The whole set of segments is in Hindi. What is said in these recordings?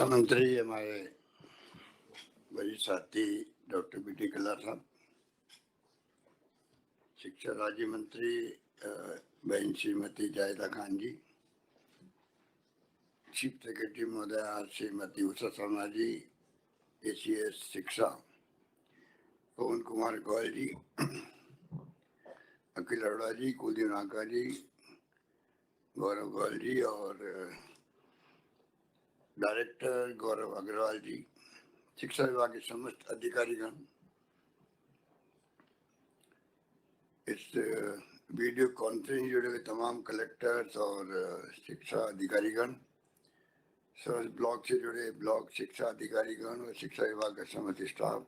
मंत्री हमारे बड़ी साथी डॉक्टर बी टी कल्ला साहब, शिक्षा राज्य मंत्री बहन श्रीमती जायदा खान जी, चीफ सेक्रेटरी महोदय श्रीमती उषा शर्मा जी, ACS शिक्षा पवन कुमार गोयल जी, अखिल अरोड़ा जी, कुलदीप नाका जी, गौरव गोयल जी और डायरेक्टर गौरव अग्रवाल जी, शिक्षा विभाग के समस्त अधिकारीगण, इस वीडियो कॉन्फ्रेंस जुड़े हुए तमाम कलेक्टर्स और शिक्षा अधिकारीगण, समस्त ब्लॉक से जुड़े ब्लॉक शिक्षा अधिकारीगण और शिक्षा विभाग का समस्त स्टाफ,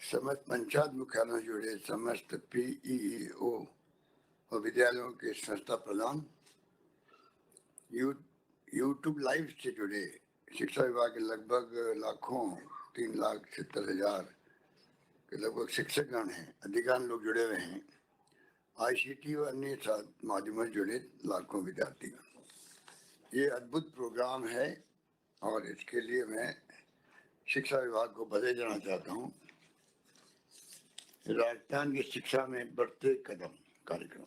समस्त पंचायत मुख्यालयों से जुड़े समस्त PEO और विद्यालयों के संस्था प्रधान, यूट्यूब लाइव से जुड़े शिक्षा विभाग के लगभग लाखों 3,70,000 के लगभग शिक्षकगण हैं, अधिकांश लोग जुड़े हुए हैं, ICT और अन्य माध्यमों से जुड़े लाखों विद्यार्थीगण। ये अद्भुत प्रोग्राम है और इसके लिए मैं शिक्षा विभाग को बधाई देना चाहता हूँ। राजस्थान की शिक्षा में बढ़ते कदम कार्यक्रम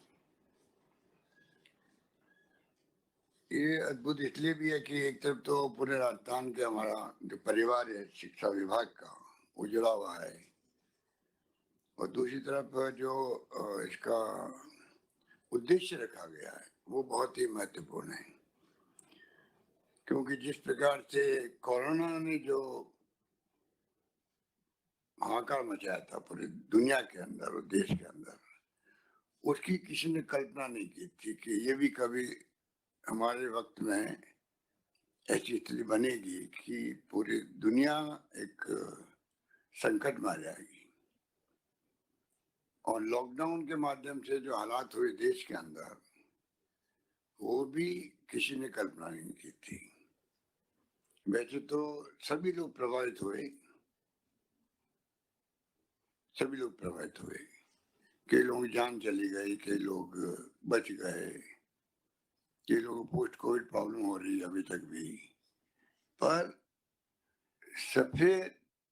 ये अद्भुत इसलिए भी है कि एक तरफ तो पूरे राजस्थान के हमारा जो परिवार है शिक्षा विभाग का उजड़ा हुआ है और दूसरी तरफ जो इसका उद्देश्य रखा गया है वो बहुत ही महत्वपूर्ण है, क्योंकि जिस प्रकार से कोरोना ने जो हाहाकार मचाया था पूरी दुनिया के अंदर और देश के अंदर, उसकी किसी ने कल्पना नहीं की थी कि ये भी कभी हमारे वक्त में ऐसी स्थिति बनेगी कि पूरी दुनिया एक संकट में आ जाएगी। और लॉकडाउन के माध्यम से जो हालात हुए देश के अंदर, वो भी किसी ने कल्पना नहीं की थी। वैसे तो सभी लोग प्रभावित हुए, कई लोगों की जान चली गई, कई लोग बच गए, कई लोगों को पोस्ट कोविड प्रॉब्लम हो रही है अभी तक भी, पर सबसे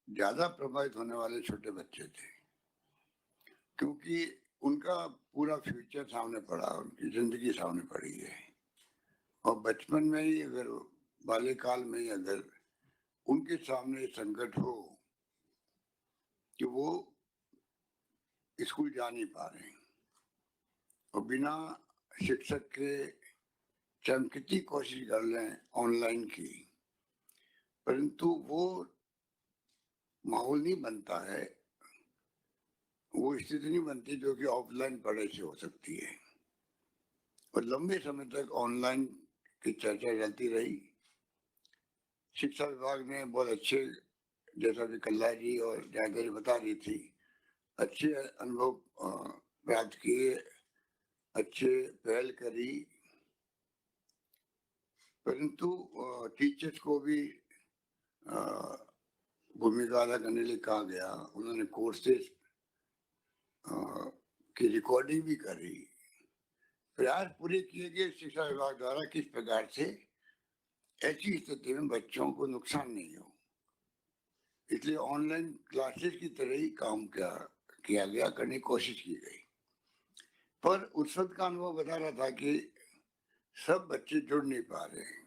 ज्यादा प्रभावित होने वाले छोटे बच्चे थे, क्योंकि उनका पूरा फ्यूचर सामने पड़ा, उनकी जिंदगी सामने पड़ी है। और बचपन में ही अगर बाल्यकाल में ही अगर उनके सामने संकट हो कि वो स्कूल जा नहीं पा रहे हैं और बिना शिक्षक के चाहे हम कितनी कोशिश कर लें ऑनलाइन की, परंतु वो माहौल नहीं बनता है, वो स्थिति नहीं बनती जो कि ऑफलाइन पढ़ाई से हो सकती है। और लंबे समय तक ऑनलाइन की चर्चा चलती रही। शिक्षा विभाग ने बहुत अच्छे, जैसा कि कल्ला जी और जायदा जी बता रही थी, अच्छे अनुभव प्राप्त किए, अच्छे पहल करी, परंतु टीचर्स को भी भूमिका अदा करने के लिए कहा गया। उन्होंने कोर्सेज की रिकॉर्डिंग भी करी, प्रयास पूरे किए गए शिक्षा विभाग द्वारा किस प्रकार से ऐसी स्थिति में बच्चों को नुकसान नहीं हो, इसलिए ऑनलाइन क्लासेस की तरह ही काम किया गया, करने की कोशिश की गई। पर उस वक्त का अनुभव बता रहा था कि सब बच्चे जुड़ नहीं पा रहे हैं,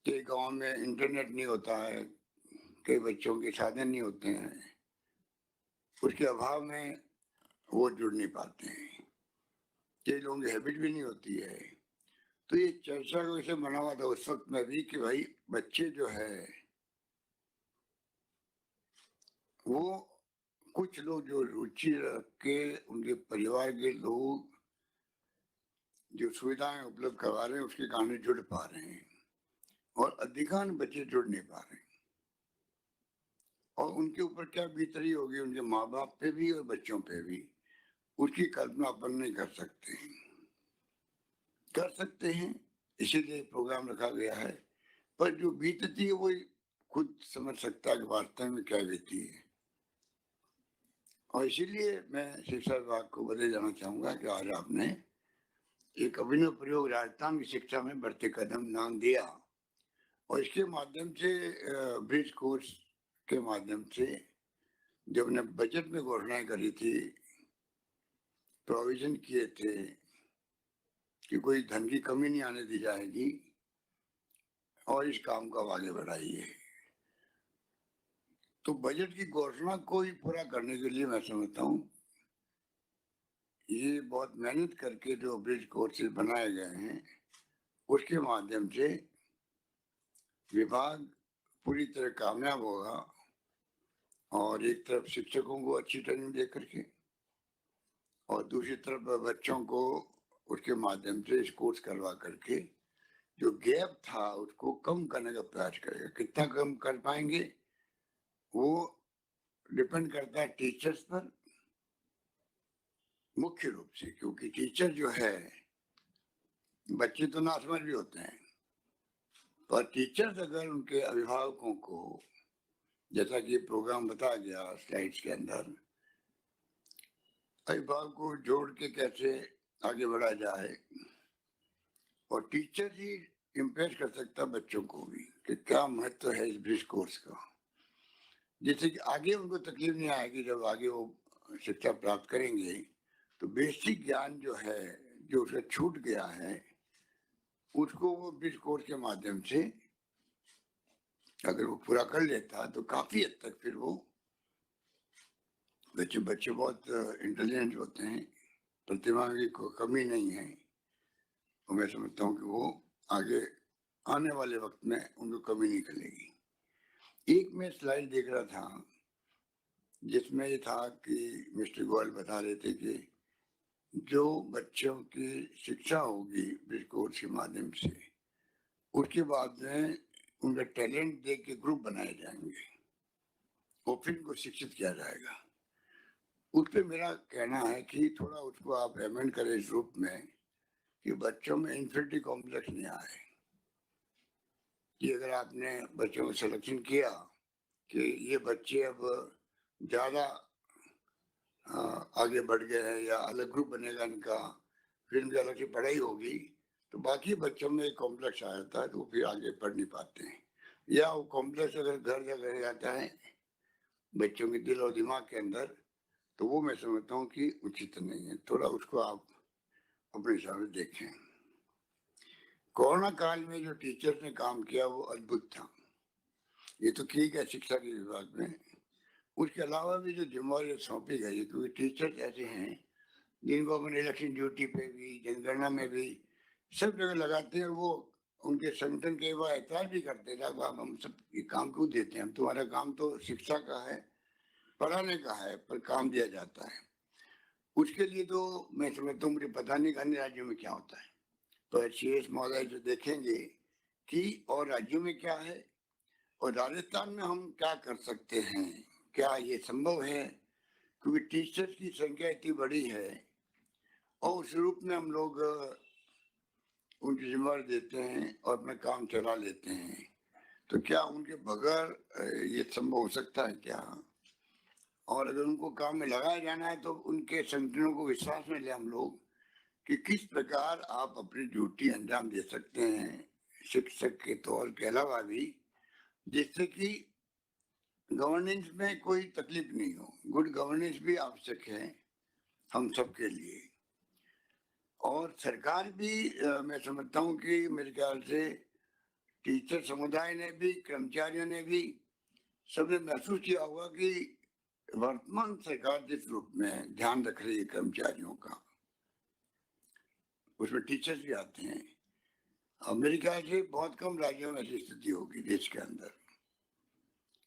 कई गांव में इंटरनेट नहीं होता है, कई बच्चों के साधन नहीं होते हैं, उसके अभाव में वो जुड़ नहीं पाते हैं, कई लोगों की हैबिट भी नहीं होती है। तो ये चर्चा को इसे बना हुआ था उस वक्त में भी कि भाई बच्चे जो है वो कुछ लोग जो रुचि रख के उनके परिवार के लोग जो सुविधाएं उपलब्ध करवा रहे हैं उसके कारण जुड़ पा रहे हैं और अधिकांश बच्चे जुड़ नहीं पा रहे हैं। और उनके ऊपर क्या बीत रही होगी, उनके माँ बाप पे भी और बच्चों पे भी, उसकी कल्पना अपन नहीं कर सकते हैं, इसीलिए प्रोग्राम रखा गया है। पर जो बीतती है वो खुद समझ सकता है कि वास्तव में क्या बीती है। और इसीलिए मैं शिक्षा विभाग को बधाई देना चाहूंगा कि आज आपने एक अभिनव प्रयोग राजस्थान की शिक्षा में बढ़ते कदम नाम दिया और इसके माध्यम से ब्रिज कोर्स के माध्यम से जब हमने बजट में घोषणाएं करी थी, प्रोविजन किए थे कि कोई धन की कमी नहीं आने दी जाएगी और इस काम को आगे बढ़ाइए, तो बजट की घोषणा को ही पूरा करने के लिए मैं समझता हूँ ये बहुत मेहनत करके जो ब्रिज कोर्सेज बनाए गए हैं उसके माध्यम से विभाग पूरी तरह कामयाब होगा। और एक तरफ शिक्षकों को अच्छी ट्रेनिंग दे करके और दूसरी तरफ बच्चों को उसके माध्यम से इस कोर्स करवा करके जो गैप था उसको कम करने का प्रयास करेगा। कितना कम कर पाएंगे वो डिपेंड करता है टीचर्स पर मुख्य रूप से, क्योंकि टीचर जो है, बच्चे तो नासमझ भी होते हैं, पर टीचर्स अगर उनके अभिभावकों को, जैसा कि प्रोग्राम बताया गया स्लाइड्स के अंदर, अभिभावक को जोड़ के कैसे आगे बढ़ा जाए, और टीचर ही इम्प्रेस कर सकता बच्चों को भी कि क्या महत्व है इस ब्रिज कोर्स का, जिससे कि आगे उनको तकलीफ नहीं आएगी। जब आगे वो शिक्षा प्राप्त करेंगे तो बेसिक ज्ञान जो है, जो उसे छूट गया है, उसको वो ब्रिज कोर्स के माध्यम से अगर वो पूरा कर लेता तो काफी हद तक फिर वो बच्चे बहुत इंटेलिजेंट होते हैं, प्रतिभा की कोई कमी नहीं है, और मैं समझता हूँ कि वो आगे आने वाले वक्त में उनको कमी निकलेगी। एक मैं स्लाइड देख रहा था जिसमें ये था कि मिस्टर गोयल बता रहे थे कि जो बच्चों की शिक्षा होगी ब्रिज कोर्स के माध्यम से, उसके बाद में उनका टैलेंट देख के ग्रुप बनाए जाएंगे और फिर उनको शिक्षित किया जाएगा। उस पर मेरा कहना है कि थोड़ा उसको आप अमेंड करें इस रूप में कि बच्चों में इन्फिनिटी कॉम्प्लेक्स नहीं आए, कि अगर आपने बच्चों को सिलेक्शन किया कि ये बच्चे अब ज्यादा आगे बढ़ गए हैं या अलग ग्रुप बनेगा इनका, फिर इनकी अलग से पढ़ाई होगी, तो बाकी बच्चों में एक कॉम्प्लेक्स आ जाता है तो फिर आगे पढ़ नहीं पाते हैं, या वो कॉम्प्लेक्स अगर घर जगह जाता है बच्चों के दिल और दिमाग के अंदर, तो वो मैं समझता हूँ कि उचित नहीं है। थोड़ा उसको आप अपने हिसाब से देखें। कोरोना काल में जो टीचर्स ने काम किया वो अद्भुत था। ये तो ठीक है शिक्षा के विभाग में, उसके अलावा भी जो जिम्मेवारी सौंपी गई, क्योंकि टीचर्स ऐसे हैं जिनको अपन इलेक्शन ड्यूटी पे भी, जनगणना में भी सब जगह लगाते हैं, और वो उनके संगठन के बाद एतराज भी करते हैं आप हम सब ये काम क्यों देते हैं, हम तुम्हारा काम तो शिक्षा का है, पढ़ाने का है, पर काम दिया जाता है। उसके लिए तो मैं समझता हूँ, मुझे पता नहीं अन्य राज्यों में क्या होता है, तो CS महोदय जो देखेंगे कि और राज्यों में क्या है और राजस्थान में हम क्या कर सकते हैं, क्या ये संभव है, क्योंकि टीचर्स की संख्या इतनी बड़ी है और उस रूप में हम लोग उनकी जिम्मेदारी देते हैं और अपना काम चला लेते हैं, तो क्या उनके बगैर ये संभव हो सकता है क्या? और अगर उनको काम में लगाया जाना है तो उनके संगठनों को विश्वास में ले हम लोग कि किस प्रकार आप अपनी ड्यूटी अंजाम दे सकते हैं शिक्षक के तौर के अलावा भी, जिससे कि गवर्नेंस में कोई तकलीफ नहीं हो। गुड गवर्नेंस भी आवश्यक है हम सबके लिए, और सरकार भी मैं समझता हूँ कि मेरे ख्याल से टीचर समुदाय ने भी, कर्मचारियों ने भी, सबने महसूस किया होगा कि वर्तमान सरकार जिस रूप में ध्यान रख रही है कर्मचारियों का, उसमें टीचर्स भी आते हैं। अब मेरे ख्याल से बहुत कम राज्यों में ऐसी स्थिति होगी देश के अंदर।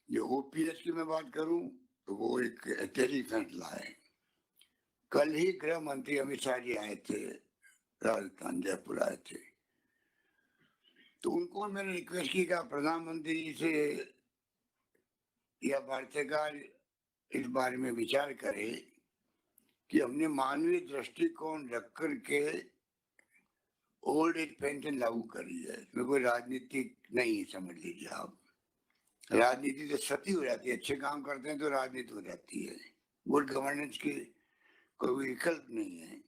जो OPS की मैं बात करूं तो वो एक ऐतिहासिक फैसला है। कल ही गृह मंत्री अमित शाह जी आए थे राजस्थान, जयपुर आए थे, तो उनको मैंने रिक्वेस्ट की कि प्रधानमंत्री से या भारत सरकार इस बारे में विचार करे कि हमने मानवीय दृष्टिकोण रख करके ओल्ड एज पेंशन लागू करी है, इसमें कोई राजनीति नहीं है, समझ लीजिए आप। राजनीति तो सती हो जाती है, अच्छे काम करते हैं तो राजनीति हो जाती है, गुड गवर्नेंस की कोई विकल्प नहीं है।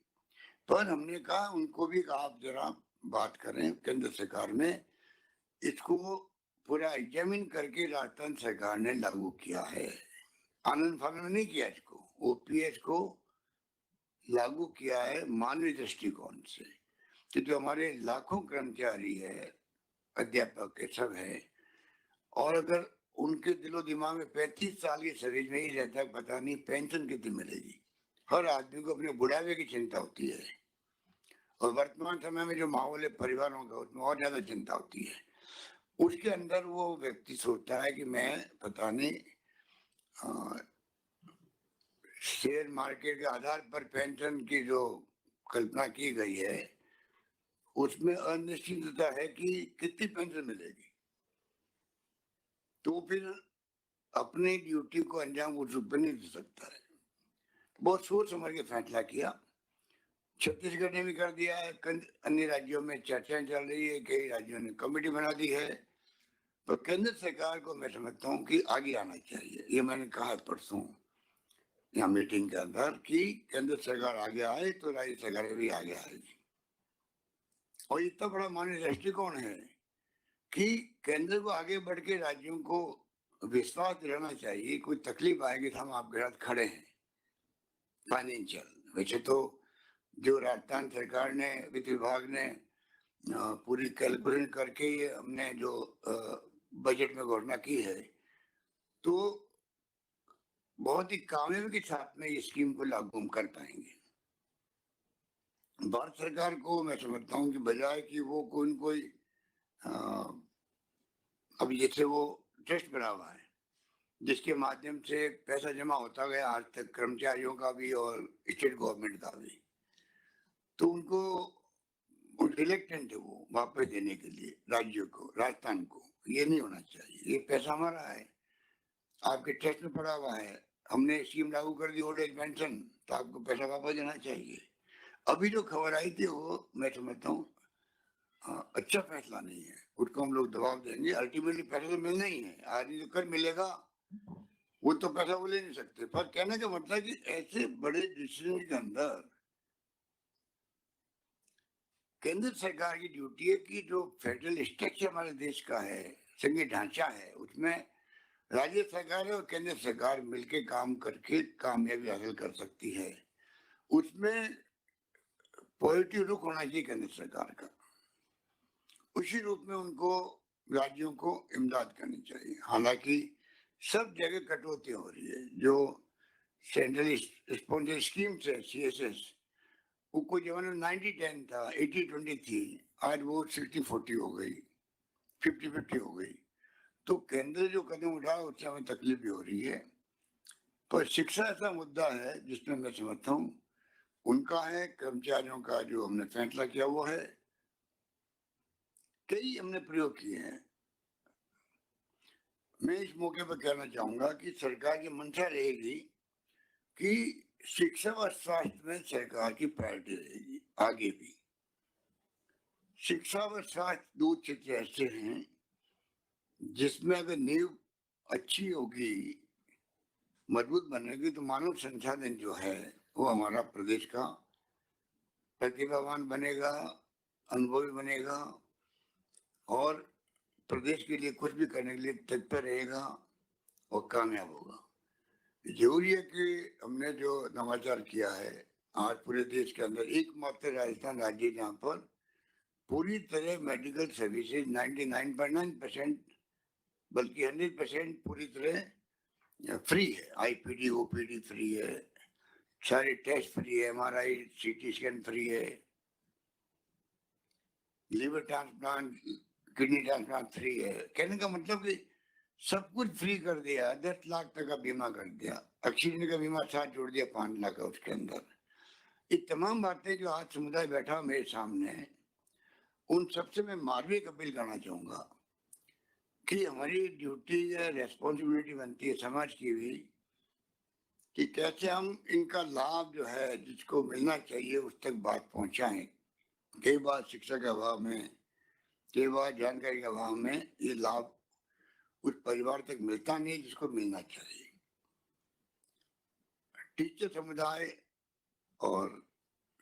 पर हमने कहा उनको भी, आप जरा बात करें केंद्र सरकार में, इसको पूरा एग्जामिन करके राजस्थान सरकार ने लागू किया है। आनंद फानंद नहीं किया इसको, ओपीएस को लागू किया है मानवीय दृष्टिकोण से, कि जो हमारे लाखों कर्मचारी है, अध्यापक के सब है, और अगर उनके दिलो दिमाग में 35 साल की सर्विस में ही रहता है, पता नहीं पेंशन कितनी मिलेगी। हर आदमी को अपने बुढ़ापे की चिंता होती है, और वर्तमान समय में जो माहौल है परिवारों का, उसमें और ज्यादा चिंता होती है। उसके अंदर वो व्यक्ति सोचता है कि मैं पता नहीं शेयर मार्केट के आधार पर पेंशन की जो कल्पना की गई है, उसमें अनिश्चितता है कि कितनी पेंशन मिलेगी, तो फिर अपनी ड्यूटी को अंजाम उस रूप में नहीं दे सकता है। बहुत सोच समझ के फैसला किया। छत्तीसगढ़ ने भी कर दिया है, अन्य राज्यों में चर्चाएं चल रही है, कई राज्यों ने कमेटी बना दी है। तो केंद्र सरकार को मैं समझता हूँ कि आगे आना चाहिए। ये मैंने कहा परसों यहाँ मीटिंग के अंदर कि केंद्र सरकार आगे आए तो राज्य सरकार भी आगे आएगी। और इतना बड़ा मानवीय दृष्टिकोण है कि केंद्र को आगे बढ़ के राज्यों को विश्वास दिलाना चाहिए, कोई तकलीफ आएगी तो हम आपके साथ खड़े हैं। फाइनेंशियल वैसे तो जो राजस्थान सरकार ने, वित्त विभाग ने पूरी कैलकुलेशन करके ये हमने जो बजट में घोषणा की है, तो बहुत ही कामयाबी के साथ में इस स्कीम को लागू हम कर पाएंगे। भारत सरकार को मैं समझता हूँ कि बजाय कि वो कोई अभी जैसे वो ट्रस्ट बना हुआ है जिसके माध्यम से पैसा जमा होता गया आज तक, कर्मचारियों का भी और स्टेट गवर्नमेंट का भी, तो उनको रिलेक्टेंट है वो वापस देने के लिए राज्यों को, राजस्थान को। ये नहीं होना चाहिए, ये पैसा हमारा है, आपके ट्रस्ट में पड़ा हुआ है, हमने स्कीम लागू कर दी ओल्ड एज पेंशन, तो आपको पैसा वापस देना चाहिए। अभी जो खबर आई थी वो मैं समझता हूँ अच्छा फैसला नहीं है, उसको हम लोग दबाव देंगे। अल्टीमेटली पैसा तो मिलना ही है, आदमी तो कर मिलेगा, वो तो पैसा वो ले नहीं सकते। पर कहने का मतलब कि ऐसे बड़े डिसीजन के अंदर केंद्र सरकार की ड्यूटी है कि जो फेडरल स्ट्रक्चर हमारे देश का है, संघीय ढांचा है, उसमें राज्य सरकार और केंद्र सरकार मिलकर काम करके कामयाबी हासिल कर सकती है। उसमें पॉजिटिव रुख होना चाहिए केंद्र सरकार का, उसी रूप में उनको राज्यों को इमदाद करनी चाहिए। हालांकि सब जगह कटौती हो रही है। जो सेंट्रल स्पॉन्सर स्कीम है सीएसएस, वो कोई जमाने में 90-10 था, 80-20 थी, आज वो 60-40 हो गई, 50-50 हो गई। तो केंद्र जो कदम उठा उससे हमें तकलीफ भी हो रही है। पर शिक्षा ऐसा मुद्दा है जिसमें मैं समझता हूँ उनका है, कर्मचारियों का जो हमने फैसला किया वो है। कई हमने प्रयोग किए हैं। मैं इस मौके पर कहना चाहूंगा कि सरकार की मंशा रहेगी कि शिक्षा और स्वास्थ्य में सरकार की प्रायोरिटी रहेगी आगे भी। शिक्षा और स्वास्थ्य दो क्षेत्र ऐसे हैं जिसमें अगर नींव अच्छी होगी, मजबूत बनेगी, तो मानव संसाधन जो है वो हमारा प्रदेश का प्रतिभावान बनेगा, अनुभवी बनेगा, और प्रदेश के लिए कुछ भी करने के लिए तत्पर रहेगा और कामयाब होगा। जरूरी है कि हमने जो नवाचार किया है, आज पूरे देश के अंदर एकमात्र राजस्थान राज्य जहाँ पर पूरी तरह मेडिकल सर्विसेज 99.9% बल्कि 100% पूरी तरह फ्री है। आईपीडी ओपीडी फ्री है, सारे टेस्ट फ्री है, एमआरआई सीटी स्कैन फ्री है, liver transplant, kidney transplant free है। कहने का मतलब कि सब कुछ फ्री कर दिया, 10 लाख तक का बीमा कर दिया, एक्सीडेंट का बीमा साथ जोड़ दिया 5 लाख का उसके अंदर। ये तमाम बातें जो आज समुदाय बैठा मेरे सामने है, उन सबसे मैं मानवीय अपील करना चाहूंगा कि हमारी ड्यूटी या रेस्पॉन्सिबिलिटी बनती है समाज की भी कि कैसे हम इनका लाभ जो है जिसको मिलना चाहिए उस तक बात पहुंचाएं। कई बार शिक्षा के अभाव में, कई बार जानकारी के अभाव में ये लाभ उस परिवार तक मिलता नहीं जिसको मिलना चाहिए। टीचर समुदाय और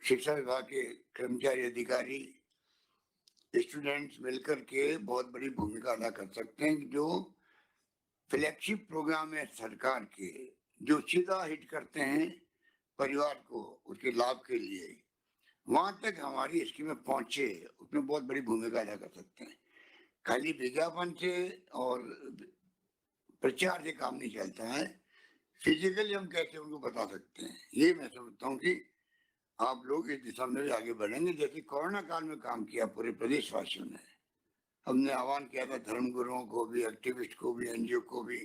शिक्षा विभाग के कर्मचारी अधिकारी स्टूडेंट्स मिलकर के बहुत बड़ी भूमिका अदा कर सकते हैं। जो फ्लैगशिप प्रोग्राम है सरकार के, जो सीधा हिट करते हैं परिवार को उसके लाभ के लिए, वहां तक हमारी स्कीमें पहुंचे, उसमें बहुत बड़ी भूमिका अदा कर सकते हैं। खाली विज्ञापन से और प्रचार से काम नहीं चलता है, फिजिकली हम कैसे उनको बता सकते हैं। ये मैं समझता हूँ कि आप लोग इस दिशा में भी आगे बढ़ेंगे, जैसे कोरोना काल में काम किया पूरे प्रदेशवासियों ने। हमने आह्वान किया था धर्म गुरुओं को भी, एक्टिविस्ट को भी, एनजीओ को भी,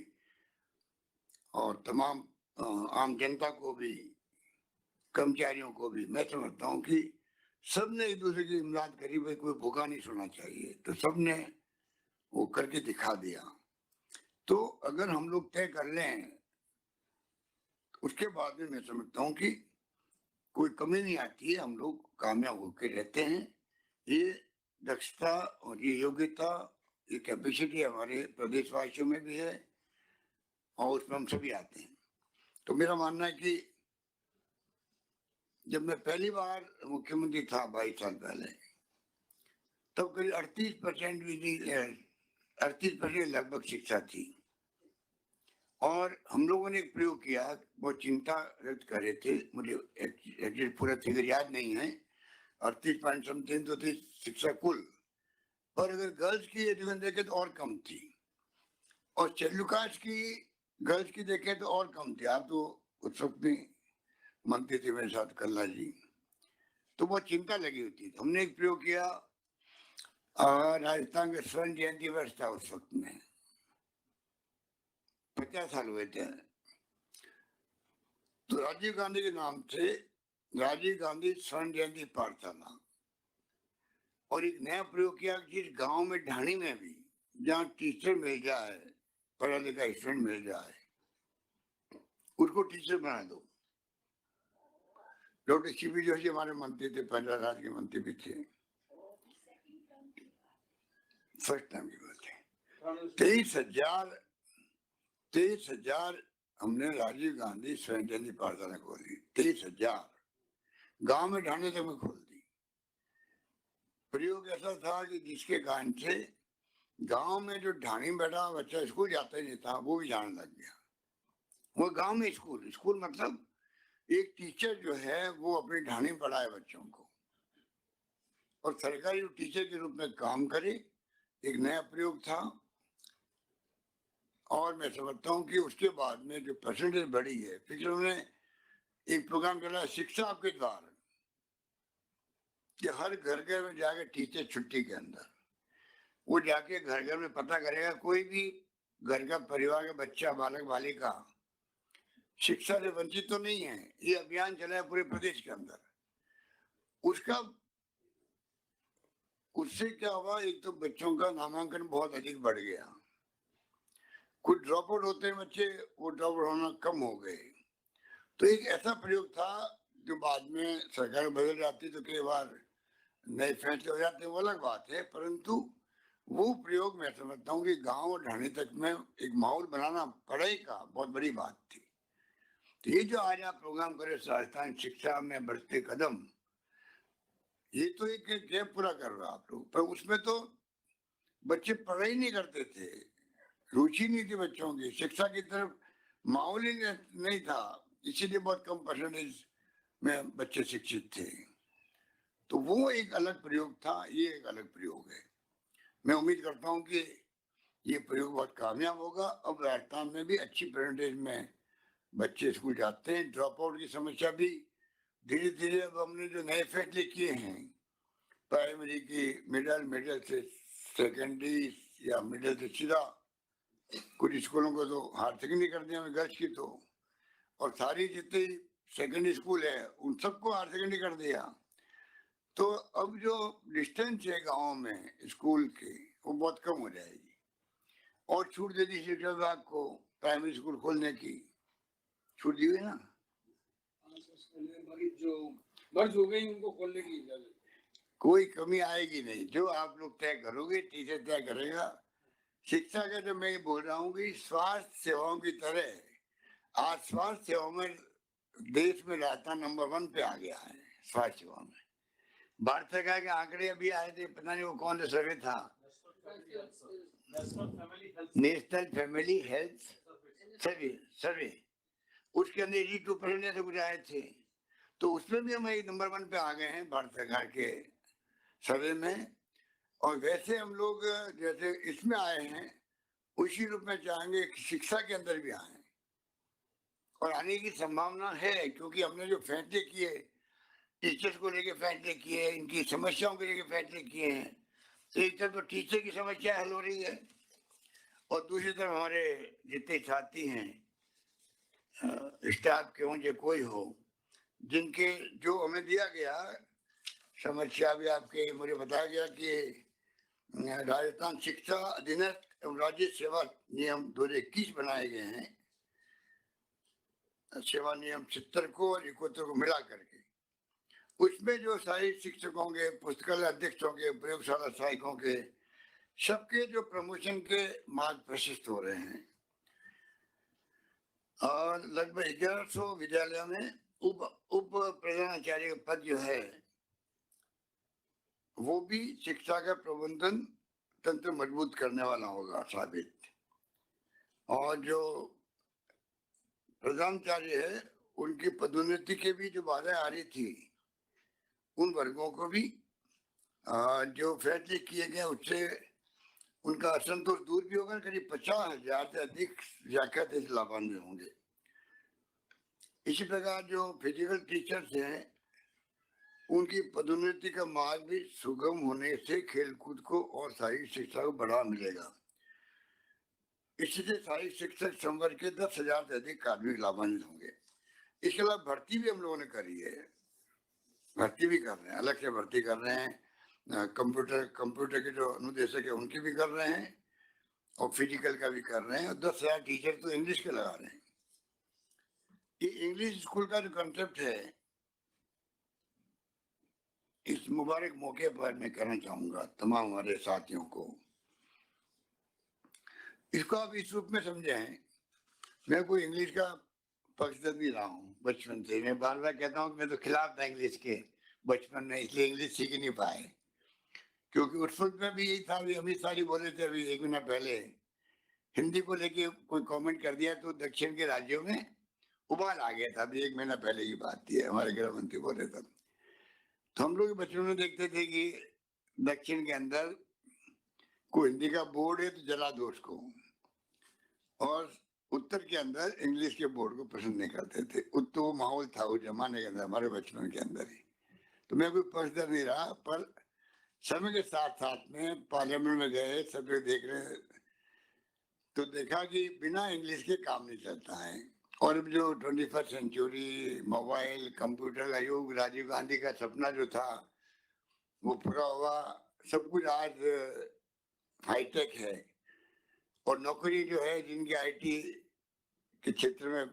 और तमाम आम जनता को भी, कर्मचारियों को भी। मैं समझता हूँ कि सबने एक दूसरे की इमदाद करी, भाई कोई भूखा नहीं सोना चाहिए, तो सबने वो करके दिखा दिया। तो अगर हम लोग तय कर लें, उसके बाद में मैं समझता हूँ कि कोई कमी नहीं आती है, हम लोग कामयाब होकर रहते हैं। ये दक्षता और ये योग्यता, ये कैपेसिटी हमारे प्रदेशवासियों में भी है और उसमें हम सभी आते हैं। तो मेरा मानना है कि जब मैं पहली बार मुख्यमंत्री था 22 साल पहले, तब करीब 38% भी नहीं, 38% लगभग शिक्षा थी। और हम लोगों ने एक प्रयोग किया, बहुत चिंता व्यक्त कर रहे थे, मुझे एक्चुअली पूरा फिगर याद नहीं है, 38 तो थी शिक्षा कुल, पर अगर गर्ल्स की एजुकेशन देखे तो और कम थी, और शेड्यूल कास्ट की गर्ल्स की देखे तो और कम थी। आप तो उस वक्त भी मंत्री थे मेरे साथ, कल्ला जी, तो बहुत चिंता लगी होती थी। हमने एक प्रयोग किया, राजस्थान के स्वर्ण जयंती वर्ष था उस वक्त में, 50 साल हुए थे, तो राजीव गांधी के नाम से राजीव गांधी स्वर्ण जयंती पाठशाला, और एक नया प्रयोग किया कि जिस गांव में ढाणी में भी जहाँ टीचर मिल जाए, पढ़ा लिखा स्टूडेंट मिल जाए, उसको टीचर बना दो। डॉक्टर सीपी जोशी हमारे मंत्री थे, 15 राज्य के मंत्री भी थे, फर्स्ट टाइम की बात है। 23,000 हमने राजीव गांधी स्वर्ण जयंती पाठशाला खोली, 23,000 गांव में ढाणे तक में खोल दी। प्रयोग ऐसा था कि जिसके कारण से गांव में जो ढाणी बैठा बच्चा स्कूल जाता ही नहीं था, वो भी जाने लग गया। वो गांव में स्कूल मतलब एक टीचर जो है वो अपनी ढाणी पढ़ाए बच्चों को, और सरकारी टीचर के रूप में काम करे, एक नया प्रयोग था। और मैं समझता हूँ कि उसके बाद में जो परसेंटेज बढ़ी है, फिर उन्होंने एक प्रोग्राम चला शिक्षा आपके द्वार, कि हर घर घर में जाके टीचर छुट्टी के अंदर वो जाके घर घर में पता करेगा, कोई भी घर का परिवार का बच्चा, बालक बालिका शिक्षा से वंचित तो नहीं है। ये अभियान चला है पूरे प्रदेश के अंदर। उसका उससे क्या हुआ, एक तो बच्चों का नामांकन बहुत अधिक बढ़ गया, कुछ ड्रॉप आउट होते हैं बच्चे, वो ड्रॉप आउट होना कम हो गए। तो एक ऐसा प्रयोग था जो बाद में सरकार बदल जाती तो कई बार नए फैसले हो जाते हैं, वो अलग बात है, परंतु वो प्रयोग मैं समझता हूँ कि गांव और ढाणी तक में एक माहौल बनाना पढ़ाई का बहुत बड़ी बात थी। तो ये जो आज आप प्रोग्राम करे, राजस्थान शिक्षा में बढ़ते कदम, ये तो एक गैप पूरा कर रहा आप लोग, पर उसमें तो बच्चे पढ़ाई नहीं करते थे, रुचि नहीं थी बच्चों की शिक्षा की तरफ, माहौल ही नहीं था, इसीलिए बहुत कम परसेंटेज में बच्चे शिक्षित थे। तो वो एक अलग प्रयोग था, ये एक अलग प्रयोग है। मैं उम्मीद करता हूँ कि ये प्रयोग बहुत कामयाब होगा। अब राजस्थान में भी अच्छी परसेंटेज में बच्चे स्कूल जाते हैं, ड्रॉप आउट की समस्या भी धीरे धीरे, अब हमने जो नए फैसले किए हैं, प्राइमरी की मिडिल से सेकेंडरी या मिडिल से सीधा, कुछ स्कूलों को तो हायर सेकेंडरी कर दिया गर्ल्स की, तो और सारी जितनी सेकेंडरी स्कूल है उन सबको हायर सेकेंडरी कर दिया। तो अब जो डिस्टेंस है गाँव में स्कूल के, वो बहुत कम हो जाएगी, और छूट दे दी शिक्षा विभाग को प्राइमरी स्कूल खोलने की, छूट दी हुई ना, जो मर्ज हो गई उनको खोलने की इजाजत, कोई कमी आएगी नहीं। जो आप लोग तय करोगे, टीचर तय करेगा। शिक्षा का जो मैं बोल रहा हूँ कि स्वास्थ्य सेवाओं की तरह आज स्वास्थ्य सेवाओं में देश में राजस्थान नंबर 1 पे आ गया है। स्वास्थ्य सेवा में भारत सरकार के आंकड़े अभी आए थे, पता नहीं वो कौन सा सर्वे था, नेशनल फैमिली हेल्थ सर्वे सर्वे, उसके अंदर 82% ऐसे कुछ आए थे। तो उसमें भी हम एक नंबर 1 पे आ गए हैं भारत सरकार के सर्वे में। और वैसे हम लोग जैसे इसमें आए हैं उसी रूप में चाहेंगे कि शिक्षा के अंदर भी आए, और आने की संभावना है, क्योंकि हमने जो फैसले किए, टीचर्स को लेके फैसले किए, इनकी समस्याओं को लेके फैसले किए हैं। तो एक तरफ तो टीचर की समस्या हल हो रही है, और दूसरी तरफ हमारे जितने साथी हैं, स्टाफ के हों या कोई हो, जिनके जो हमें दिया गया समस्या भी आपके मुझे बताया गया कि राजस्थान शिक्षा अधीनस्थ एवं राज्य सेवा नियम 2021 बनाए गए हैं, सेवा नियम 70 को और 71 को मिला करके। उसमें जो सहायक शिक्षकों के, पुस्तकालय अध्यक्षों के, प्रयोगशाला सहायकों के, सबके जो प्रमोशन के मार्ग प्रशस्त हो रहे हैं, और लगभग 1100 विद्यालयों में उप प्रधानाचार्य का पद जो है वो भी शिक्षा का प्रबंधन तंत्र मजबूत करने वाला होगा साबित। और जो प्रधानाचार्य है उनकी पदोन्नति के भी जो बाधाएं आ रही थी, उन वर्गों को भी जो फैसले किए गए उससे उनका असंतोष दूर भी होगा। करीब 50,000 से अधिक व्याख्यात इस लाभान्वित होंगे। इसी प्रकार जो फिजिकल टीचर्स हैं उनकी पदोन्नति का मार्ग भी सुगम होने से खेलकूद को और शारीरिक शिक्षा को बढ़ावा मिलेगा। इससे शारीरिक शिक्षक संवर्ग के 10,000 से अधिक कार्मिक लाभान्वित होंगे। इसके अलावा भर्ती भी हम लोगों ने करी है, भर्ती भी कर रहे हैं, अलग से भर्ती कर रहे हैं। कंप्यूटर के जो अनुदेशक है उनकी भी कर रहे हैं, और फिजिकल का भी कर रहे हैं, और 10,000 टीचर तो इंग्लिश के लगा रहे हैं। ये इंग्लिश स्कूल का जो कंसेप्ट है, इस मुबारक मौके पर मैं कहना चाहूंगा तमाम हमारे साथियों को, इसको आप इस रूप में समझें। मैं कोई इंग्लिश का पक्षधर भी रहा हूँ बचपन से। मैं बार बार कहता हूँ कि मैं तो खिलाफ था इंग्लिश के बचपन में, इसलिए इंग्लिश सीख नहीं पाए, क्योंकि उस वक्त में भी यही था। अभी अमित शाह जी बोले थे अभी 1 महीना पहले, हिंदी को लेके कोई कमेंट कर दिया तो दक्षिण के राज्यों में उबाल आ गया था। अभी 1 महीना पहले की बात थी, हमारे गृह मंत्री बोले तब। तो हम लोग बचपन में देखते थे कि दक्षिण के अंदर कोई हिंदी का बोर्ड है तो जला दो उसको, और उत्तर के अंदर इंग्लिश के बोर्ड को पसंद नहीं करते थे। तो वो माहौल था उस जमाने के अंदर, हमारे बचपन के अंदर ही। तो मैं कोई पक्षधर नहीं रहा, पर समय के साथ साथ में पार्लियामेंट में गए, सब लोग देख रहे, तो देखा कि बिना इंग्लिश के काम नहीं चलता है। और अब जो 21st सेंचुरी, मोबाइल, कंप्यूटर का युग, राजीव गांधी का सपना जो था वो पूरा हुआ। सब कुछ आज हाईटेक है, और नौकरी जो है जिनके आईटी के क्षेत्र में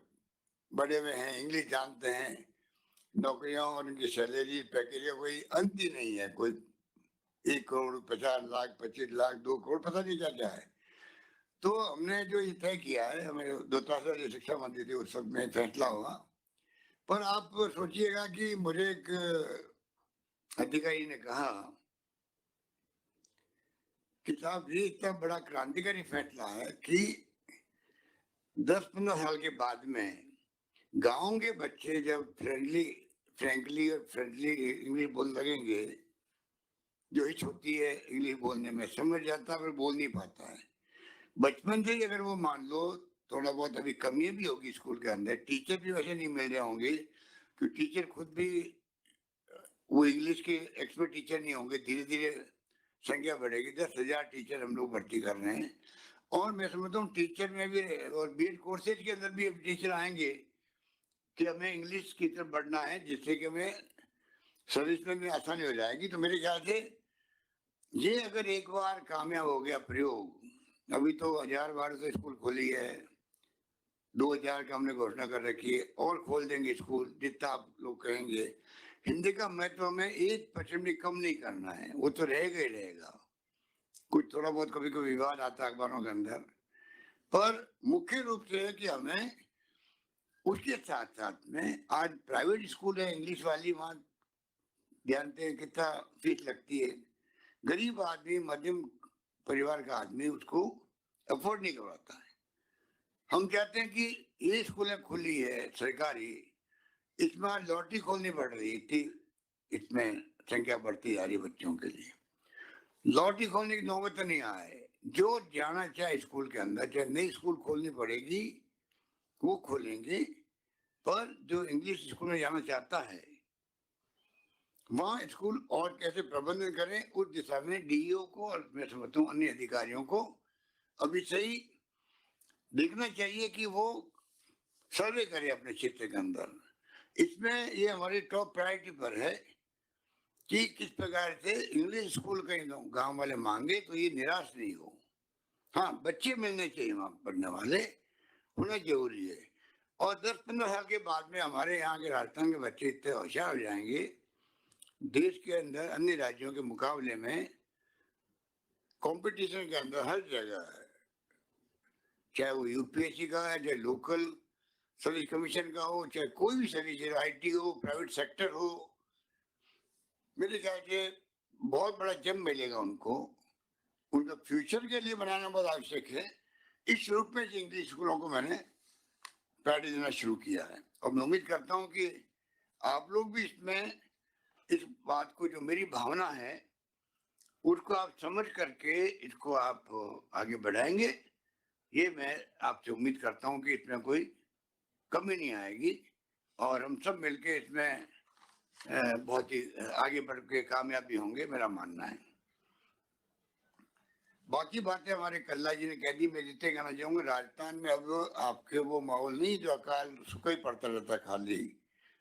बड़े हुए हैं, इंग्लिश जानते हैं, नौकरियों और उनकी सैलरी पैकेज कोई अंत ही नहीं है। कोई 1 करोड़ 50 लाख, 25 लाख, 2 करोड़, पता नहीं क्या क्या है। तो हमने जो ये तय किया है, हमें 2 जो शिक्षा मंत्री थे उस वक्त में फैसला हुआ। पर आप सोचिएगा कि मुझे एक अधिकारी ने कहा कि साहब ये इतना बड़ा क्रांतिकारी फैसला है कि 10-15 साल के बाद में गांव के बच्चे जब फ्रेंकली और फ्रेंडली इंग्लिश बोल लगेंगे, जो हिच होती है इंग्लिश बोलने में, समझ जाता है पर बोल नहीं पाता है। बचपन से ही अगर वो मान लो थोड़ा बहुत अभी कमी भी होगी स्कूल के अंदर, टीचर भी वैसे नहीं मिल रहे होंगे, क्योंकि टीचर खुद भी वो इंग्लिश के एक्सपर्ट टीचर नहीं होंगे। धीरे धीरे संख्या बढ़ेगी, 10,000 टीचर हम लोग भर्ती कर रहे हैं। और मैं समझता हूँ टीचर में भी, और बीएड कोर्सेज के अंदर भी टीचर आएंगे कि हमें इंग्लिश की तरफ बढ़ना है, जिससे कि हमें सर्विस में भी आसानी हो जाएगी। तो मेरे ख्याल से ये अगर एक बार कामयाब हो गया प्रयोग, अभी तो 1,000-1,200 स्कूल खोली है, 2,000 का हमने घोषणा कर रखी है, और खोल देंगे स्कूल जितना आप लोग कहेंगे। हिंदी का महत्व हमें 1% भी कम नहीं करना है, वो तो रहेगा ही रहेगा। कुछ थोड़ा बहुत कभी कभी विवाद आता है अखबारों के अंदर, पर मुख्य रूप से है कि हमें उसके साथ साथ में आज प्राइवेट स्कूल है इंग्लिश वाली, वहाँ जानते हैं कितना फीस लगती है। गरीब आदमी, मध्यम परिवार का आदमी उसको अफोर्ड नहीं करवाता है। हम चाहते हैं कि ये स्कूलें खुली है सरकारी, इसमें लॉटरी खोलनी पड़ रही थी, इसमें संख्या बढ़ती जा रही है बच्चों के लिए। लॉटरी खोलने की नौबत तो नहीं आए, जो जाना चाहे स्कूल के अंदर, चाहे नई स्कूल खोलनी पड़ेगी वो खोलेंगे, पर जो इंग्लिश स्कूल में जाना चाहता है वहाँ स्कूल और कैसे प्रबंधन करें उस दिशा में डीईओ को और मैं समझता हूँ अन्य अधिकारियों को अभी सही देखना चाहिए कि वो सर्वे करे अपने क्षेत्र के अंदर। इसमें ये हमारी टॉप प्रायोरिटी पर है कि किस प्रकार से इंग्लिश स्कूल कहीं गांव वाले मांगे तो ये निराश नहीं हो। हाँ, बच्चे मिलने चाहिए वहां पढ़ने वाले, होना जरूरी है। और 10-15 साल के बाद में हमारे यहाँ के राजस्थान के बच्चे इतने होशियार हो जाएंगे, देश के अंदर अन्य राज्यों के मुकाबले में कंपटीशन के अंदर हर जगह है, चाहे वो यूपीएससी का है, चाहे लोकल सर्विस कमीशन का हो, चाहे कोई भी सर्विस, आईटी हो, प्राइवेट सेक्टर हो, मेरे ख्याल से बहुत बड़ा जम मिलेगा उनको। उनका फ्यूचर के लिए बनाना बहुत आवश्यक है। इस रूप में इंग्लिश स्कूलों को मैंने प्रायोरिटी देना शुरू किया है और मैं उम्मीद करता हूँ कि आप लोग भी इसमें इस बात को, जो मेरी भावना है उसको आप समझ करके इसको आप आगे बढ़ाएंगे, ये मैं आपसे उम्मीद करता हूँ कि इसमें कोई कमी नहीं आएगी और हम सब मिलके इसमें बहुत ही आगे बढ़ के कामयाब भी होंगे, मेरा मानना है। बाकी बातें हमारे कल्ला जी ने कह दी, मैं जितने कहना चाहूंगा राजस्थान में अब आपके वो माहौल नहीं जो अकाल सूखा ही पड़ता रहता खाली,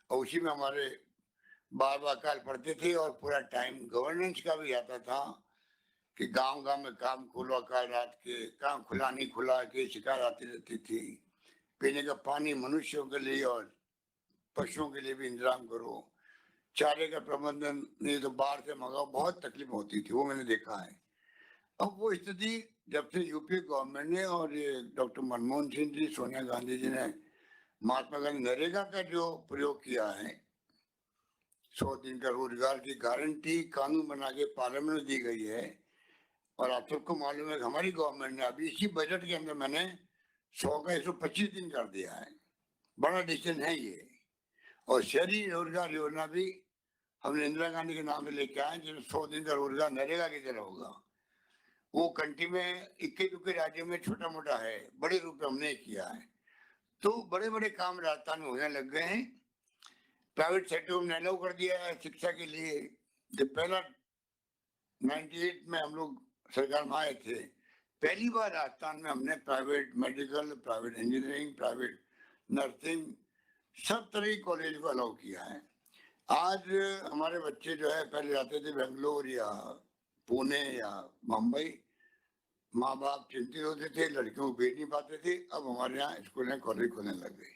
और उसी में हमारे बार बार अकाल पड़ते थे और पूरा टाइम गवर्नेंस का भी आता था कि गांव गांव में काम खोलो, अकाल रात के काम खुला नहीं खुला के शिकायत आती रहती थी। पीने का पानी मनुष्यों के लिए और पशुओं के लिए भी इंतजाम करो, चारे का प्रबंधन नहीं तो बाहर से मंगाओ, बहुत तकलीफ होती थी, वो मैंने देखा है। अब वो स्थिति जब से यूपी गवर्नमेंट ने और ये डॉक्टर मनमोहन सिंह जी, सोनिया गांधी जी ने महात्मा गांधी नरेगा का जो प्रयोग किया है, 100 दिन का रोजगार की गारंटी कानून बना के पार्लियामेंट में दी गई है। और आप सबको मालूम है कि हमारी गवर्नमेंट ने अभी इसी बजट के अंदर मैंने 100 का 125 दिन कर दिया है, बड़ा डिसीजन है ये। और शहरी रोजगार योजना भी हमने इंदिरा गांधी के नाम से लेके आए, जिसमें 100 दिन का रोजगार नरेगा की तरह होगा। वो कंट्री में 21 राज्यों में छोटा मोटा है, बड़े रूप में हमने किया है। तो बड़े बड़े काम राजस्थान में होने लग गए हैं। प्राइवेट सेक्टर में अलाउ कर दिया है शिक्षा के लिए। जब पहला 98 में हम लोग सरकार में आए थे, पहली बार राजस्थान में हमने private medical, private engineering, private nursing, सब तरह की कॉलेज को अलाउ किया है। आज हमारे बच्चे जो है पहले जाते थे बेंगलोर या पुणे या मुंबई, माँ बाप चिंतित होते थे, लड़कियों को भेज नहीं पाते थे। अब हमारे यहाँ स्कूल कॉलेज खुलने लग गए।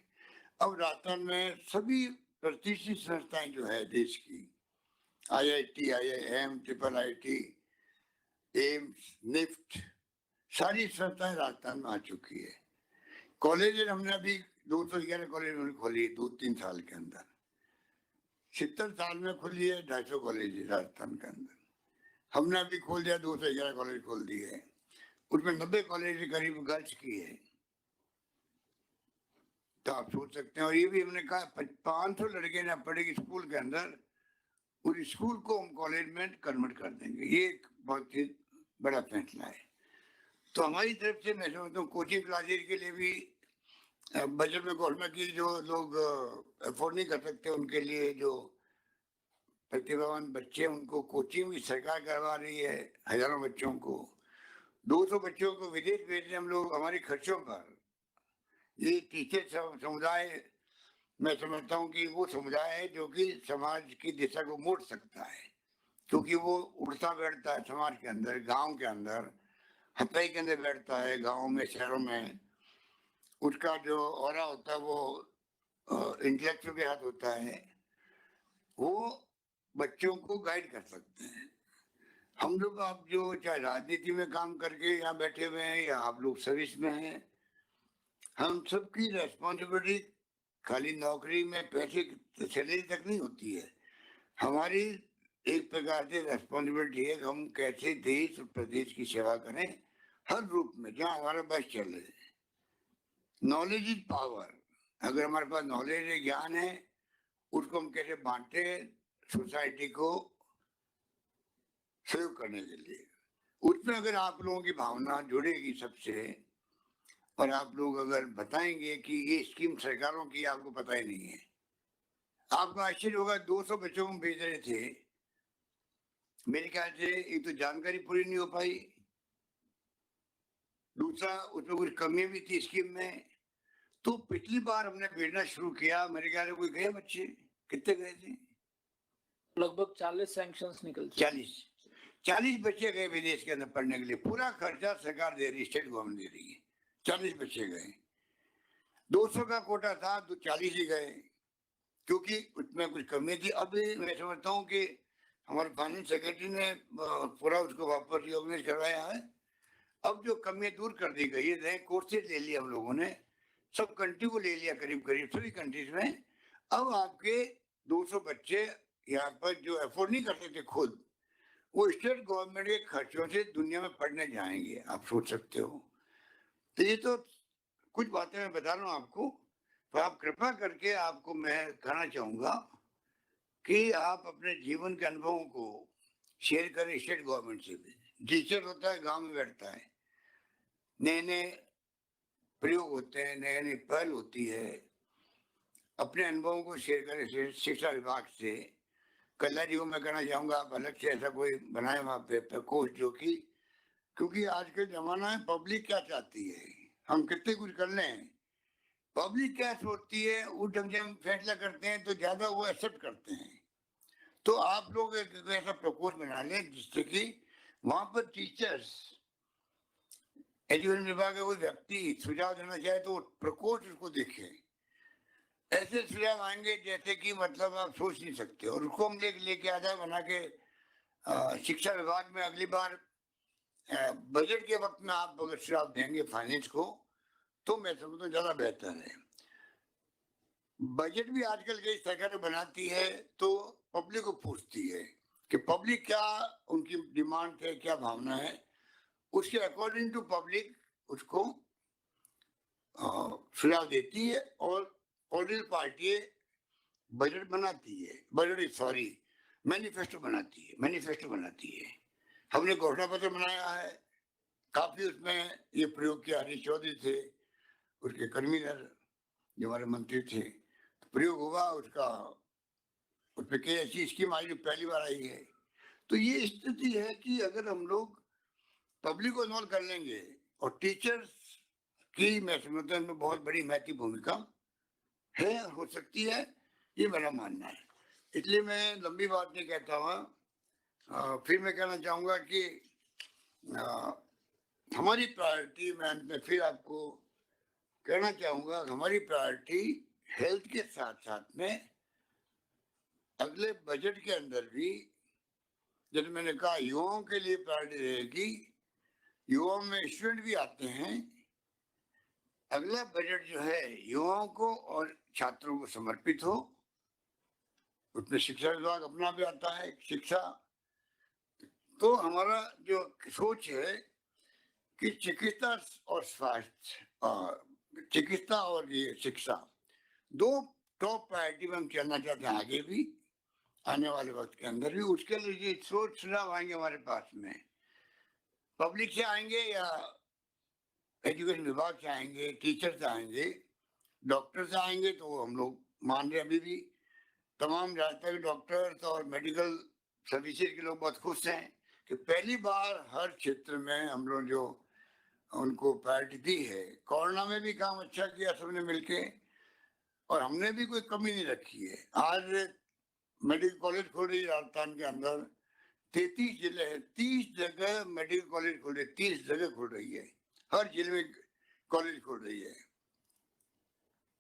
अब राजस्थान में सभी प्रतिष्ठित संस्थाएं जो है देश की, IIT, IIM, IIIT, AIIMS, NIFT, सारी संस्थाएं राजस्थान में आ चुकी है। कॉलेज हमने अभी 211 कॉलेज खोली 2-3 साल के अंदर। 70 साल में खुली है 250 कॉलेज राजस्थान के अंदर। हमने अभी खोल दिया 211 कॉलेज खोल दिए, उसमें 90 कॉलेज करीब गर्ल्स की है। तो आप सोच सकते हैं। और ये भी हमने कहा 500 लड़के ना पढ़ेगी स्कूल के अंदर, उस स्कूल को हम कॉलेज में कन्वर्ट कर देंगे। ये एक बहुत ही बड़ा फैसला है। तो हमारी तरफ से मैं समझता हूँ कोचिंग क्लासेज के लिए भी बजट में घोषणा की, जो लोग अफोर्ड नहीं कर सकते उनके लिए, जो प्रतिभावान बच्चे उनको कोचिंग भी सरकार करवा रही है, हजारों बच्चों को। 200 बच्चों को विदेश भेज रहे हम लोग हमारे खर्चों पर। ये टीचर समुदाय, मैं समझता हूँ कि वो समुदाय है जो कि समाज की दिशा को मोड़ सकता है, क्योंकि वो उड़ता बैठता है समाज के अंदर, गांव के अंदर, हथाई के अंदर बैठता है, गांव में, शहरों में। उसका जो ऑरा होता है वो इंटेलेक्चुअल के हाथ होता है, वो बच्चों को गाइड कर सकते हैं। हम लोग आप जो चाहे राजनीति में काम करके यहाँ बैठे हुए हैं या आप लोग सर्विस में हैं, हम सबकी रेस्पॉन्सिबिलिटी खाली नौकरी में पैसे सैलरी तक नहीं होती है। हमारी एक प्रकार से रेस्पॉन्सिबिलिटी है कि हम कैसे देश और प्रदेश की सेवा करें हर रूप में जहां हमारा बस चले। Knowledge is power. अगर हमारे पास नॉलेज है, ज्ञान है, उसको हम कैसे बांटे सोसाइटी को सर्व करने के लिए, उसमें अगर आप लोगों की भावना जुड़ेगी सबसे, और आप लोग अगर बताएंगे कि ये स्कीम सरकारों की आपको पता ही नहीं है, आपको आश्चर्य होगा 200 बच्चों को भेज रहे थे, मेरे ख्याल से एक तो जानकारी पूरी नहीं हो पाई, दूसरा उसमें कुछ कमियां भी थी स्कीम में। तो पिछली बार हमने भेजना शुरू किया, मेरे ख्याल से कोई गए बच्चे, कितने गए थे? लगभग 40 सैंक्शंस निकल चुके। 40 बच्चे गए विदेश के अंदर पढ़ने के लिए, पूरा खर्चा सरकार दे रही, स्टेट गवर्नमेंट दे रही है। 40 बच्चे गए, 200 का कोटा था तो 40 ही गए, क्योंकि उसमें कुछ कमी थी। अब मैं समझता हूँ कि हमारे फाइनेंस सेक्रेटरी ने पूरा उसको वापस रिऑर्गेनाइज करवाया है। अब जो कमियां दूर कर दी गई है, कोर्सेज ले लिया हम लोगों ने, सब कंट्री को ले लिया, करीब करीब सभी कंट्रीज में। अब आपके 200 बच्चे यहाँ पर जो अफोर्ड नहीं कर सकते खुद, वो स्टेट गवर्नमेंट के खर्चों से दुनिया में पढ़ने जाएंगे, आप सोच सकते हो। तो ये तो कुछ बातें मैं बता रहा हूँ आपको, तो आप कृपा करके, आपको मैं कहना चाहूंगा कि आप अपने जीवन के अनुभवों को शेयर करें स्टेट गवर्नमेंट से भी। टीचर होता है, गांव में बैठता है, नए नए प्रयोग होते हैं, नई नई पहल होती है, अपने अनुभवों को शेयर करें शिक्षा विभाग से। कल्याण जी को मैं कहना चाहूंगा, आप अलग से ऐसा कोई बनाए वहाँ पे प्रकोष्ठ, जो कि, क्योंकि आज के जमाना है, पब्लिक क्या चाहती है, हम कितने कुछ कर लें, पब्लिक क्या सोचती है, उस ढंग से हम फैसला करते हैं तो ज्यादा वो एक्सेप्ट करते हैं। तो आप लोग एक ऐसा प्रकोष्ठ बना लें जिससे कि वहां पर टीचर्स, एजुकेशन विभाग का कोई व्यक्ति सुझाव देना चाहे तो प्रकोष्ठ उसको देखे। ऐसे सुझाव आएंगे जैसे कि मतलब आप सोच नहीं सकते, और उसको हम लेके आ जाए बना के शिक्षा विभाग में। अगली बार बजट के वक्त में आप अगर सुझाव देंगे फाइनेंस को, तो मैं समझता हूँ ज्यादा बेहतर है। बजट भी आजकल कई सरकार बनाती है तो पब्लिक को पूछती है कि पब्लिक क्या उनकी डिमांड है, क्या भावना है, उसके अकॉर्डिंग टू पब्लिक उसको सुझाव देती है, और पॉलिटिकल पार्टी बजट बनाती है, बजट सॉरी मैनिफेस्टो बनाती है। हमने घोषणा पत्र बनाया है, काफी उसमें ये प्रयोग किया। हरीश चौधरी थे उसके कन्वीनर, जो हमारे मंत्री थे, तो प्रयोग हुआ उसका, उस पर कई ऐसी स्कीम आई जो पहली बार आई है। तो ये स्थिति है कि अगर हम लोग पब्लिक को इन्वॉल्व कर लेंगे, और टीचर्स की मैं समझता हूँ बहुत बड़ी महत्वपूर्ण भूमिका है, हो सकती है, ये मेरा मानना है। इसलिए मैं लंबी बात नहीं कहता हुआ फिर मैं कहना चाहूंगा कि हमारी प्रायोरिटी, मैं अंत में फिर आपको कहना चाहूंगा, हमारी प्रायोरिटी हेल्थ के साथ साथ में अगले बजट के अंदर भी, जैसे मैंने कहा, युवाओं के लिए प्रायोरिटी रहेगी। युवाओं में स्टूडेंट भी आते हैं। अगला बजट जो है युवाओं को और छात्रों को समर्पित हो, उसमें शिक्षा विभाग अपना भी आता है, शिक्षा। तो हमारा जो सोच है कि चिकित्सा और स्वास्थ्य, चिकित्सा और ये शिक्षा, दो टॉप प्रायोरिटी में हम चलना चाहते हैं आगे भी, आने वाले वक्त के अंदर भी। उसके लिए ये सोच सुझाव आएंगे हमारे पास में, पब्लिक से आएंगे या एजुकेशन विभाग से आएंगे, टीचर से आएंगे, डॉक्टर से आएंगे, तो हम लोग मान रहे अभी भी तमाम ज्यादातर डॉक्टर्स और मेडिकल सर्विसेज के लोग बहुत खुश हैं कि पहली बार हर क्षेत्र में हम लोग जो उनको प्रायोरिटी दी है। कोरोना में भी काम अच्छा किया सबने मिलके, और हमने भी कोई कमी नहीं रखी है। आज मेडिकल कॉलेज खोल रही है राजस्थान के अंदर, 33 जिले हैं, 30 जगह मेडिकल कॉलेज खोल रही है, 30 जगह खोल रही है, हर जिले में कॉलेज खोल रही है।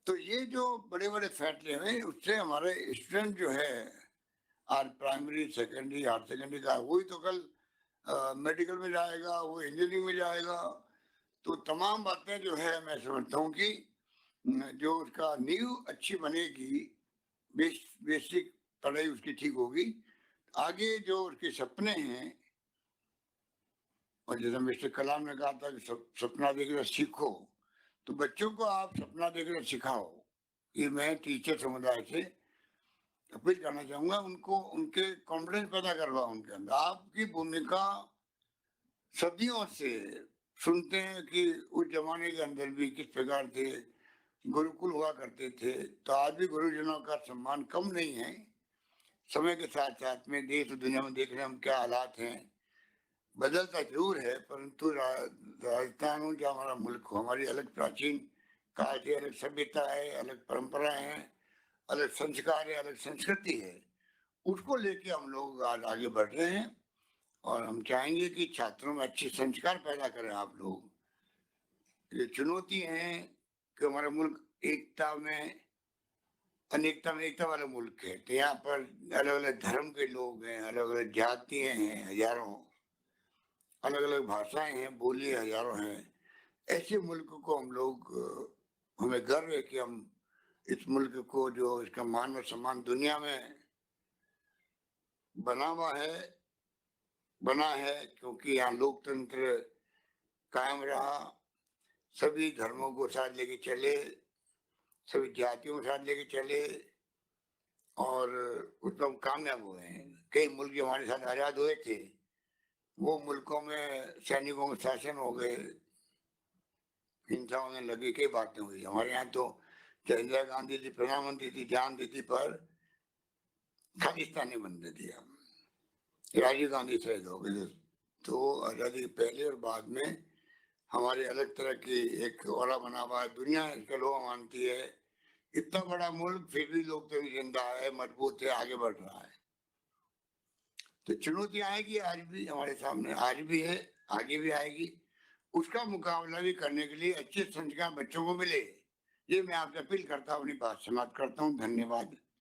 तो ये जो बड़े बड़े फैसले हैं, उससे हमारे स्टूडेंट जो है आज प्राइमरी सेकेंडरी हायर सेकेंडरी का, वही तो कल मेडिकल में जाएगा, वो इंजीनियरिंग में जाएगा। तो तमाम बातें जो है मैं समझता हूँ कि जो उसका नींव अच्छी बनेगी, बेसिक पढ़ाई उसकी ठीक होगी, आगे जो उसके सपने हैं, और जैसे मिस्टर कलाम ने कहा था कि सपना देखना सीखो, तो बच्चों को आप सपना देखना सिखाओ। ये मैं टीचर समुदाय से अपील करना चाहूंगा, उनको उनके कॉन्फिडेंस पैदा करवाओ उनके अंदर। आपकी भूमिका सदियों से सुनते हैं कि उस जमाने के अंदर भी किस प्रकार थे, गुरुकुल हुआ करते थे, तो आज भी गुरुजनों का सम्मान कम नहीं है। समय के साथ साथ में देश और दुनिया में देख रहे हैं हम क्या हालात हैं, बदलता जरूर है, परंतु राजस्थान हो जो हमारा मुल्क हो, हमारी अलग प्राचीन काल से अलग सभ्यता है, अलग परंपराएं हैं, अलग संस्कार है, अलग संस्कृति है। उसको लेके हम लोग आज आगे बढ़ रहे हैं, और हम चाहेंगे कि छात्रों में अच्छे संस्कार पैदा करें आप लोग। ये चुनौती है कि हमारा मुल्क एकता में अनेकता में एकता वाला मुल्क है, तो यहाँ पर अलग अलग धर्म के लोग हैं, अलग अलग जातियां हैं हजारों, अलग अलग भाषाएं हैं, बोली हजारों हैं। ऐसे मुल्क को हम लोग हमें गर्व है कि हम इस मुल्क को, जो इसका मान और सम्मान दुनिया में बना है, क्योंकि यहाँ लोकतंत्र कायम रहा, सभी धर्मों को साथ लेके चले, सभी जातियों को साथ लेके चले, और उसमें हम कामयाब हुए हैं। कई मुल्क जो हमारे साथ आजाद हुए थे, वो मुल्कों में सैनिकों के शासन हो गए, हिंसा होने लगी, कई बातें हुई। हमारे यहाँ तो इंदिरा गांधी थी प्रधानमंत्री थी, जान दी थी, पर खालिस्तानी बनने दिया, राजीव गांधी शहीद हो गए। तो आजादी के पहले और बाद में हमारे अलग तरह की एक औरा बना हुआ है, दुनिया इसका लोग मानती है। इतना बड़ा मुल्क फिर भी लोग तो जिंदा है, मजबूत है, आगे बढ़ रहा है। तो चुनौती आएगी आज भी हमारे सामने, आज भी है, आगे भी आएगी। उसका मुकाबला भी करने के लिए अच्छे संस्कार बच्चों को मिले, ये मैं आपसे अपील करता हूँ, अपनी बात समाप्त करता हूँ। धन्यवाद।